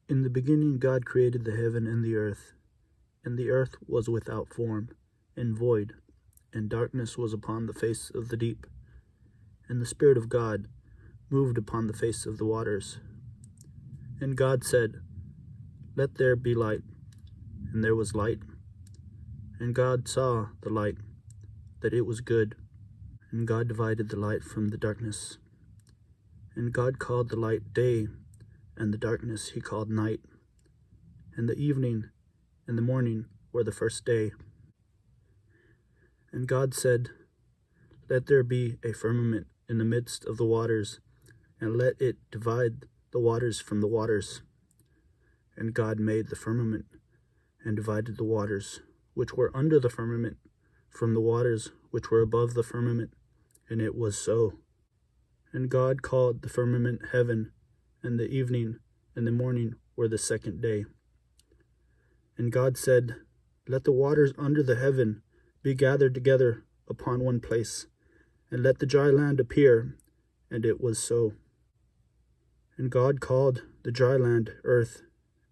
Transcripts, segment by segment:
In the beginning God created the heaven and the earth was without form and void, and darkness was upon the face of the deep. And the Spirit of God moved upon the face of the waters. And God said, "Let there be light," and there was light. And God saw the light, that it was good. And God divided the light from the darkness. And God called the light day, and the darkness he called night. And the evening and the morning were the first day. And God said, "Let there be a firmament in the midst of the waters, and let it divide the waters from the waters." And God made the firmament, and divided the waters which were under the firmament from the waters which were above the firmament, and it was so. And God called the firmament heaven, and the evening and the morning were the second day. And God said, "Let the waters under the heaven be gathered together upon one place, and let the dry land appear," and it was so. And God called the dry land earth,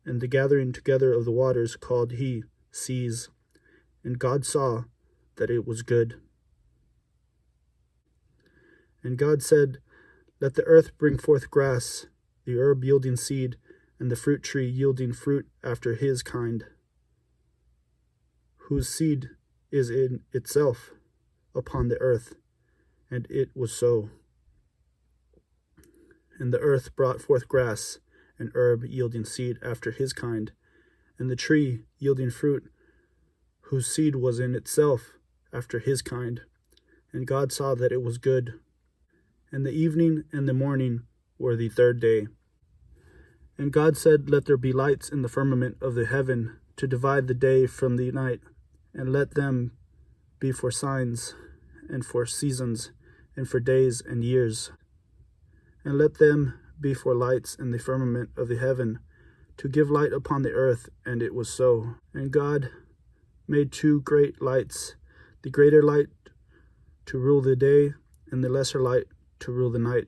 and the gathering together of the waters called he seas. And God saw that it was good. And God said, "Let the earth bring forth grass, the herb yielding seed, and the fruit tree yielding fruit after his kind, whose seed is in itself upon the earth." And it was so. And the earth brought forth grass, and herb yielding seed after his kind, and the tree yielding fruit, whose seed was in itself after his kind. And God saw that it was good. And the evening and the morning were the third day. And God said, "Let there be lights in the firmament of the heaven to divide the day from the night, and let them be for signs, and for seasons, and for days and years. And let them be for lights in the firmament of the heaven, to give light upon the earth." And it was so. And God made two great lights, the greater light to rule the day, and the lesser light to rule the night.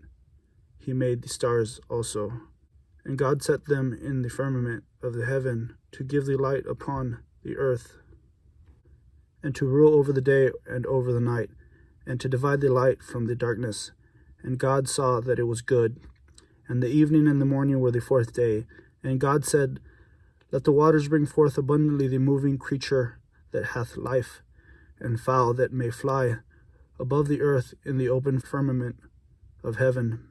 He made the stars also. And God set them in the firmament of the heaven to give the light upon the earth, and to rule over the day and over the night, and to divide the light from the darkness. And God saw that it was good. And the evening and the morning were the fourth day. And God said, "Let the waters bring forth abundantly the moving creature that hath life, and fowl that may fly above the earth in the open firmament of heaven."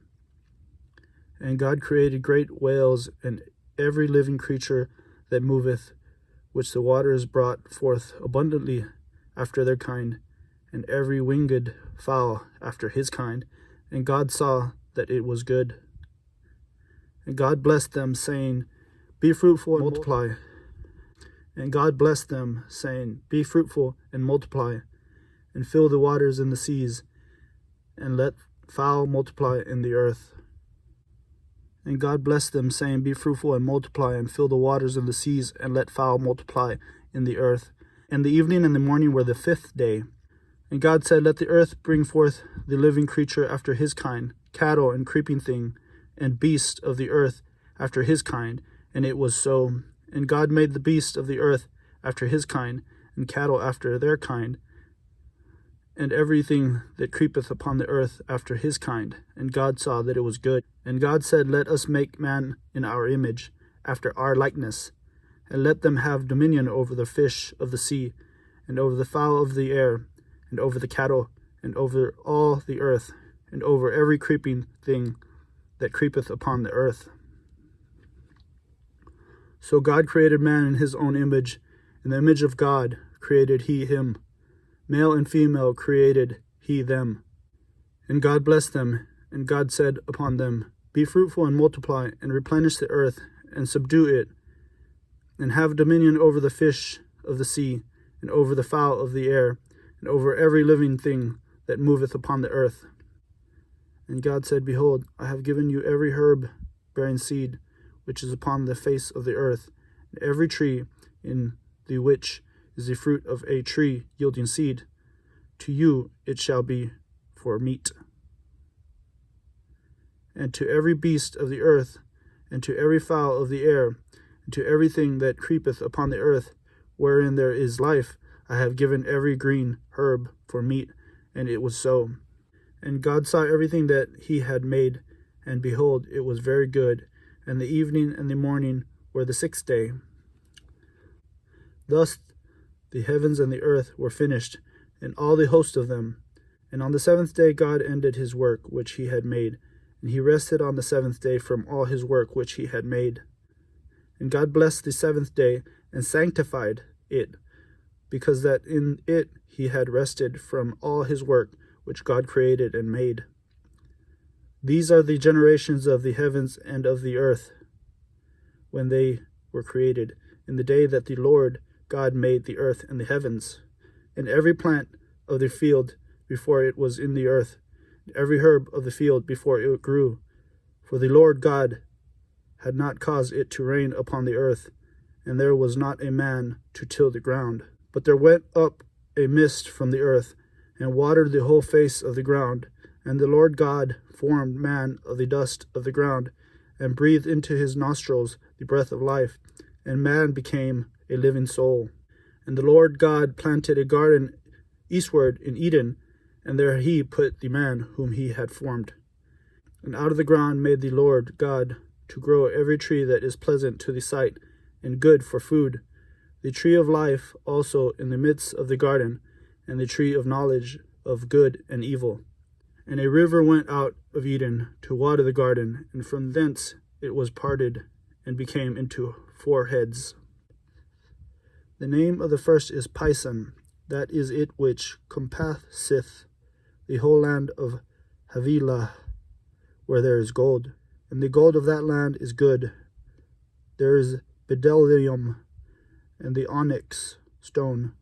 And God created great whales, and every living creature that moveth, which the waters brought forth abundantly after their kind, and every winged fowl after his kind. And God saw that it was good. And God blessed them, saying, "Be fruitful and multiply." And God blessed them, saying, "Be fruitful and multiply, and fill the waters in the seas, and let fowl multiply in the earth." And God blessed them, saying, "Be fruitful and multiply, and fill the waters in the seas, and let fowl multiply in the earth." And the evening and the morning were the fifth day. And God said, "Let the earth bring forth the living creature after his kind, cattle and creeping thing, and beast of the earth after his kind." And it was so. And God made the beast of the earth after his kind, and cattle after their kind, and everything that creepeth upon the earth after his kind. And God saw that it was good. And God said, "Let us make man in our image, after our likeness, and let them have dominion over the fish of the sea, and over the fowl of the air, and over the cattle, and over all the earth, and over every creeping thing that creepeth upon the earth." So God created man in his own image. In the image of God created he him. Male and female created he them. And God blessed them. And God said upon them, "Be fruitful and multiply, and replenish the earth, and subdue it, and have dominion over the fish of the sea, and over the fowl of the air, and over every living thing that moveth upon the earth." And God said, "Behold, I have given you every herb bearing seed, which is upon the face of the earth, and every tree in the which is the fruit of a tree yielding seed. To you it shall be for meat. And to every beast of the earth, and to every fowl of the air, and to everything that creepeth upon the earth, wherein there is life, I have given every green herb for meat. And it was so. And God saw everything that he had made, and behold, it was very good. And the evening and the morning were the sixth day. Thus the heavens and the earth were finished, and all the host of them. And on the seventh day God ended his work which he had made, and he rested on the seventh day from all his work which he had made. And God blessed the seventh day, and sanctified it, because that in it he had rested from all his work which God created and made. These are the generations of the heavens and of the earth, when they were created, in the day that the Lord God made the earth and the heavens, and every plant of the field before it was in the earth, and every herb of the field before it grew. For the Lord God had not caused it to rain upon the earth, and there was not a man to till the ground. But there went up a mist from the earth, and watered the whole face of the ground. And the Lord God formed man of the dust of the ground, and breathed into his nostrils the breath of life, and man became a living soul. And the Lord God planted a garden eastward in Eden, and there he put the man whom he had formed. And out of the ground made the Lord God to grow every tree that is pleasant to the sight, and good for food, the tree of life also in the midst of the garden, and the tree of knowledge of good and evil. And a river went out of Eden to water the garden, and from thence it was parted, and became into 4 heads. The name of the first is Pison, that is it which compasseth the whole land of Havilah, where there is gold. And the gold of that land is good. There is bdellium, and the onyx stone.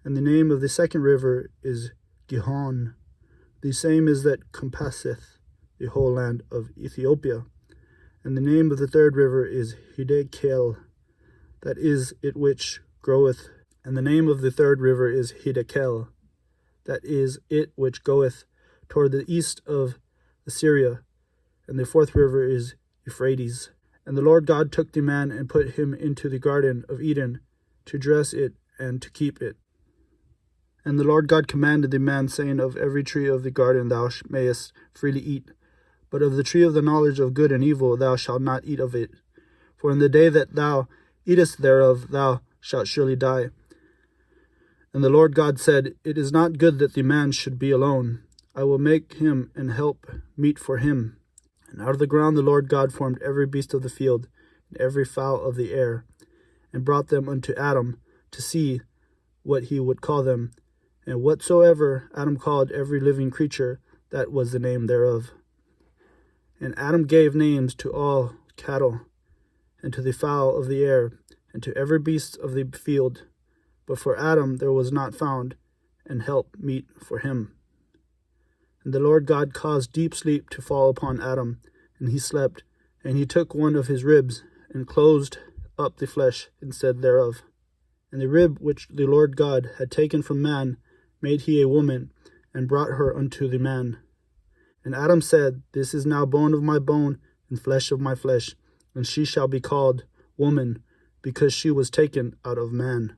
And the name of the second river is Gihon. The same is that compasseth the whole land of Ethiopia. And the name of the third river is Hiddekel, that is it which groweth. And the name of the third river is Hiddekel, that is it which goeth toward the east of Assyria. And the fourth river is Euphrates. And the Lord God took the man and put him into the garden of Eden, to dress it and to keep it. And the Lord God commanded the man, saying, Of every tree of the garden thou mayest freely eat, but of the tree of the knowledge of good and evil thou shalt not eat of it. For in the day that thou eatest thereof thou shalt surely die. And the Lord God said, It is not good that the man should be alone. I will make him an help meet for him. And out of the ground the Lord God formed every beast of the field, and every fowl of the air, and brought them unto Adam, to see what he would call them. And whatsoever Adam called every living creature, that was the name thereof. And Adam gave names to all cattle, and to the fowl of the air, and to every beast of the field. But for Adam there was not found an help meet for him. And the Lord God caused deep sleep to fall upon Adam, and he slept. And he took one of his ribs, and closed up the flesh instead thereof. And the rib which the Lord God had taken from man made he a woman, and brought her unto the man. And Adam said, This is now bone of my bone, and flesh of my flesh, and she shall be called woman, because she was taken out of man.